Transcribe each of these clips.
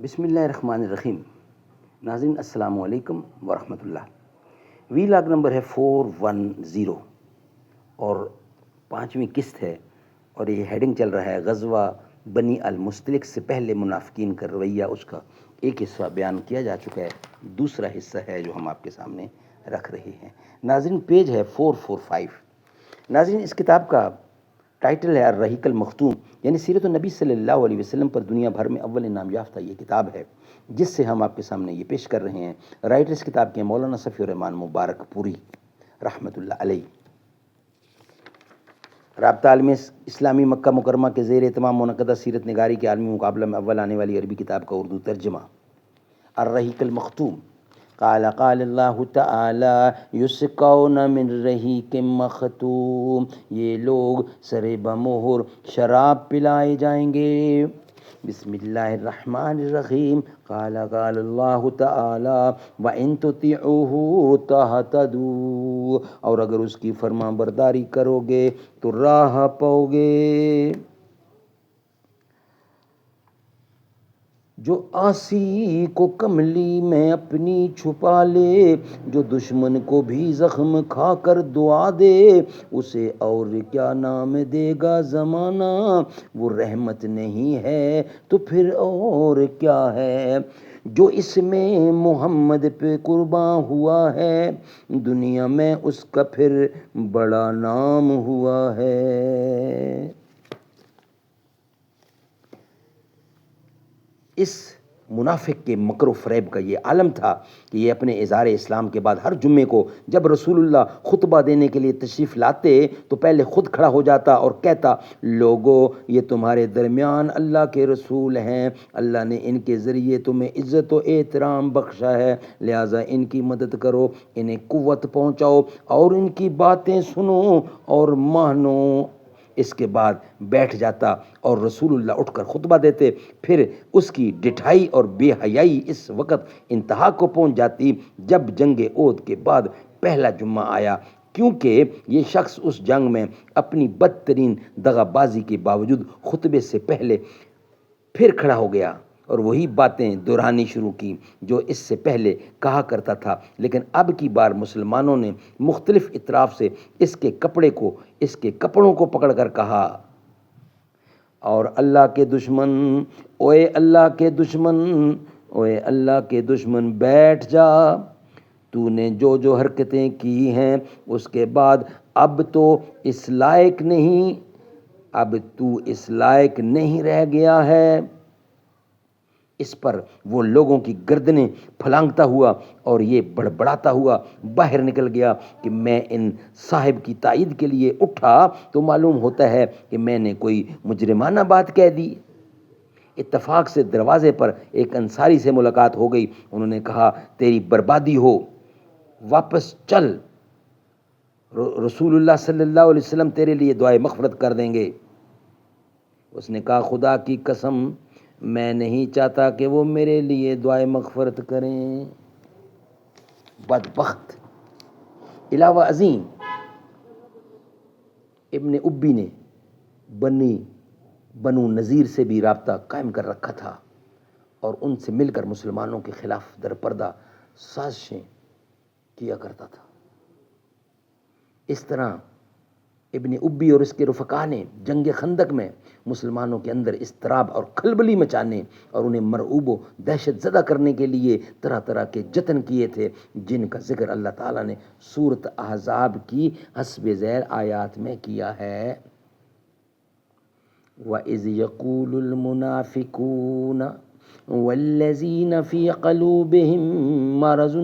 بسم اللہ الرحمن الرحیم. ناظرین السلام علیکم ورحمۃ اللہ. وی لاگ نمبر ہے 410 اور 5ویں قسط ہے، اور یہ ہیڈنگ چل رہا ہے غزوہ بنی المستلق سے پہلے منافقین کا رویہ. اس کا ایک حصہ بیان کیا جا چکا ہے، دوسرا حصہ ہے جو ہم آپ کے سامنے رکھ رہے ہیں. ناظرین پیج ہے 445. ناظرین اس کتاب کا ٹائٹل ہے الرحیق المختوم، یعنی سیرت النبی صلی اللہ علیہ وسلم پر دنیا بھر میں اول انعام یافتہ یہ کتاب ہے جس سے ہم آپ کے سامنے یہ پیش کر رہے ہیں. رائٹر اس کتاب کے مولانا صفی الرحمان مبارک پوری رحمۃ اللہ علیہ. رابطہ عالم اسلامی مکہ مکرمہ کے زیر اہتمام منعقدہ سیرت نگاری کے عالمی مقابلہ میں اول آنے والی عربی کتاب کا اردو ترجمہ الرحیق المختوم. قال اللہ تعالی یسقون من رحیق مختوم، یہ لوگ سر بمہر شراب پلائے جائیں گے. بسم اللہ الرحمن الرحیم. قال اللہ تعالی وَإِن تُطِيعُوهُ تَهْتَدُوا، اور اگر اس کی فرما برداری کرو گے تو راہ پاؤ گے. جو آسی کو کملی میں اپنی چھپا لے، جو دشمن کو بھی زخم کھا کر دعا دے، اسے اور کیا نام دے گا زمانہ. وہ رحمت نہیں ہے تو پھر اور کیا ہے. جو اس میں محمد پہ قرباں ہوا ہے، دنیا میں اس کا پھر بڑا نام ہوا ہے. اس منافق کے مکر و فریب کا یہ عالم تھا کہ یہ اپنے اظہار اسلام کے بعد ہر جمعے کو جب رسول اللہ خطبہ دینے کے لیے تشریف لاتے تو پہلے خود کھڑا ہو جاتا اور کہتا، لوگو یہ تمہارے درمیان اللہ کے رسول ہیں، اللہ نے ان کے ذریعے تمہیں عزت و احترام بخشا ہے، لہٰذا ان کی مدد کرو، انہیں قوت پہنچاؤ اور ان کی باتیں سنو اور مانو. اس کے بعد بیٹھ جاتا اور رسول اللہ اٹھ کر خطبہ دیتے. پھر اس کی ڈٹھائی اور بے حیائی اس وقت انتہا کو پہنچ جاتی جب جنگ احد کے بعد پہلا جمعہ آیا، کیونکہ یہ شخص اس جنگ میں اپنی بدترین دغا بازی کے باوجود خطبے سے پہلے پھر کھڑا ہو گیا اور وہی باتیں دہرانی شروع کی جو اس سے پہلے کہا کرتا تھا. لیکن اب کی بار مسلمانوں نے مختلف اطراف سے اس کے کپڑوں کو پکڑ کر کہا، اور اللہ کے دشمن، اوے اللہ کے دشمن، اوے اللہ کے دشمن بیٹھ جا. تو نے جو حرکتیں کی ہیں اس کے بعد اب تو اس لائق نہیں رہ گیا ہے. اس پر وہ لوگوں کی گردنیں پھلانگتا ہوا اور یہ بڑبڑاتا ہوا باہر نکل گیا کہ میں ان صاحب کی تائید کے لیے اٹھا تو معلوم ہوتا ہے کہ میں نے کوئی مجرمانہ بات کہہ دی. اتفاق سے دروازے پر ایک انصاری سے ملاقات ہو گئی. انہوں نے کہا، تیری بربادی ہو، واپس چل، رسول اللہ صلی اللہ علیہ وسلم تیرے لیے دعائے مغفرت کر دیں گے. اس نے کہا، خدا کی قسم میں نہیں چاہتا کہ وہ میرے لیے دعائے مغفرت کریں. بدبخت. علاوہ عظیم ابن ابی نے بنو نذیر سے بھی رابطہ قائم کر رکھا تھا اور ان سے مل کر مسلمانوں کے خلاف درپردہ سازشیں کیا کرتا تھا. اس طرح ابن ابی اور اس کے رفقا نے جنگ خندق میں مسلمانوں کے اندر اضطراب اور کھلبلی مچانے اور انہیں مرعوب و دہشت زدہ کرنے کے لیے طرح طرح کے جتن کیے تھے، جن کا ذکر اللہ تعالیٰ نے سورۃ احزاب کی حسب ذیل آیات میں کیا ہے. وَإِذْ يَقُولُ الْمُنَافِقُونَ وَالَّذِينَ فِي قَلُوبِهِم مَّرَضٌ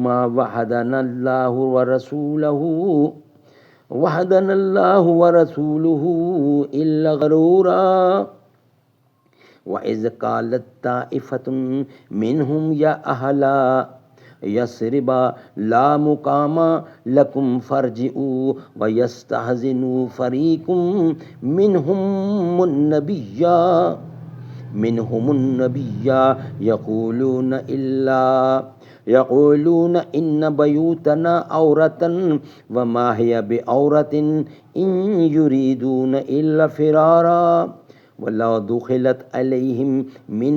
مَّا وَعَدَنَا اللَّهُ وَرَسُولُهُ إِلَّا غَرُورًا. وَإِذْ قَالَتْ طَائِفَةٌ مِّنْهُمْ يَا أَهْلَ يَثْرِبَ لَا مُقَامَ لَكُمْ فَارْجِعُوا وَيَسْتَأْذِنُ فَرِيقٌ منهم النبي يقولون إن بيوتنا عورة وما هي بعورة إن يريدون إلا فرارا ولا دخلت علیہم من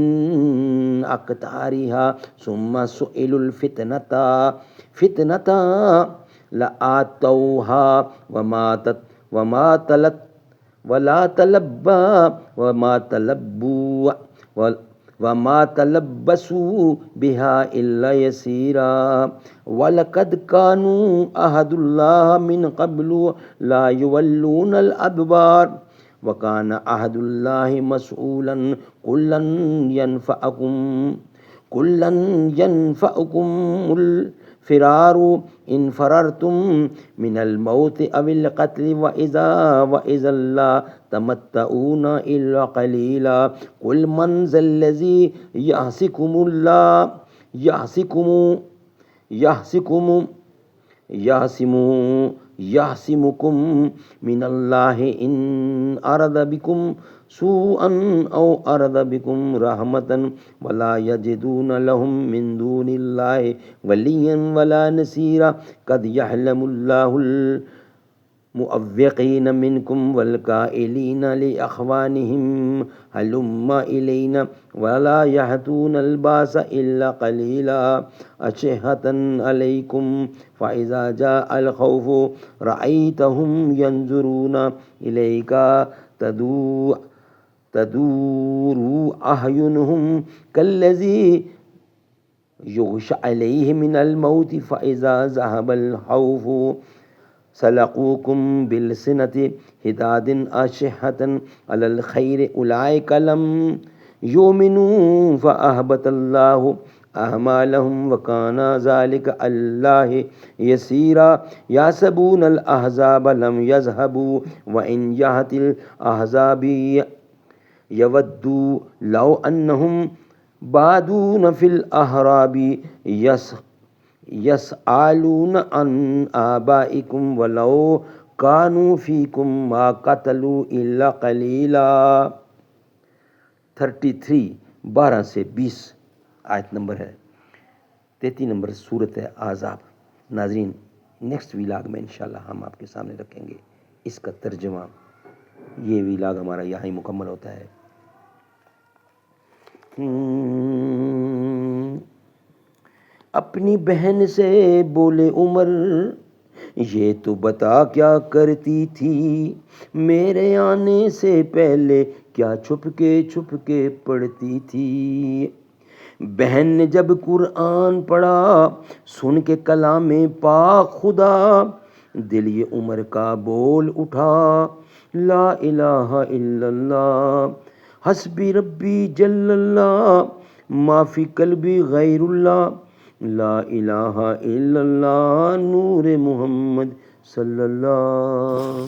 اقطارها ثم سئلوا فتنة لآتوها وما تلت ولا تلبى وما تلبسوا بها إلا يسيرا وَلَقَدْ كَانُوا عَهْدُ اللَّهِ مِنْ قَبْلُ لَا يُوَلُّونَ الْأَدْبَارَ وَكَانَ عَهْدُ اللَّهِ مَسْئُولًا كُلًّا يَنْفَعُكُمُ الْفِرَارُ إِنْ فَرَرْتُمْ مِنَ الْمَوْتِ أَوِ الْقَتْلِ وَإِذًا لَا تَمَتَّعُونَ إِلَّا قَلِيلًا قُلْ مَنْ ذَا الَّذِي يعصمكم من الله إن أراد بكم سوءا أو أراد بكم رحمة ولا يجدون لهم من دون الله وليا ولا نصيرا قد يعلم الله المعوقين منكم والقائلين لإخوانهم هلم إلينا ولا يأتون الباس إلا قليلا أشحة عليكم فإذا جاء الخوف رأيتهم ينظرون إليك تدور أعينهم كالذي يغشى عليه من الموت فإذا ذهب الخوف سلقوكم بالسنة حداد أشحة على الخير أولئك لم يؤمنوا فأهبط الله أعمالهم وكان ذلك الله يسيرا يحسبون الأحزاب لم يذهبوا وإن يأتي الأحزاب يودوا لو أنهم بادون في الأحراب يسألون عن آبائكم ولو كانوا فيكم ما قتلوا إلا قليلا 33 12 سے 20 آیت نمبر ہے 33 نمبر صورت ہے احزاب. ناظرین نیکسٹ ویلاگ میں انشاءاللہ ہم آپ کے سامنے رکھیں گے اس کا ترجمہ. یہ ویلاگ ہمارا یہاں ہی مکمل ہوتا ہے. اپنی بہن سے بولے عمر یہ تو بتا کیا کرتی تھی میرے آنے سے پہلے کیا چھپ کے پڑھتی تھی. بہن نے جب قرآن پڑھا سن کے کلام پاک خدا دل یہ عمر کا بول اٹھا لا الہ الا اللہ حسبی ربی جل اللہ ما فی قلبی غیر اللہ لا الہ الا اللہ نور محمد صلی اللہ.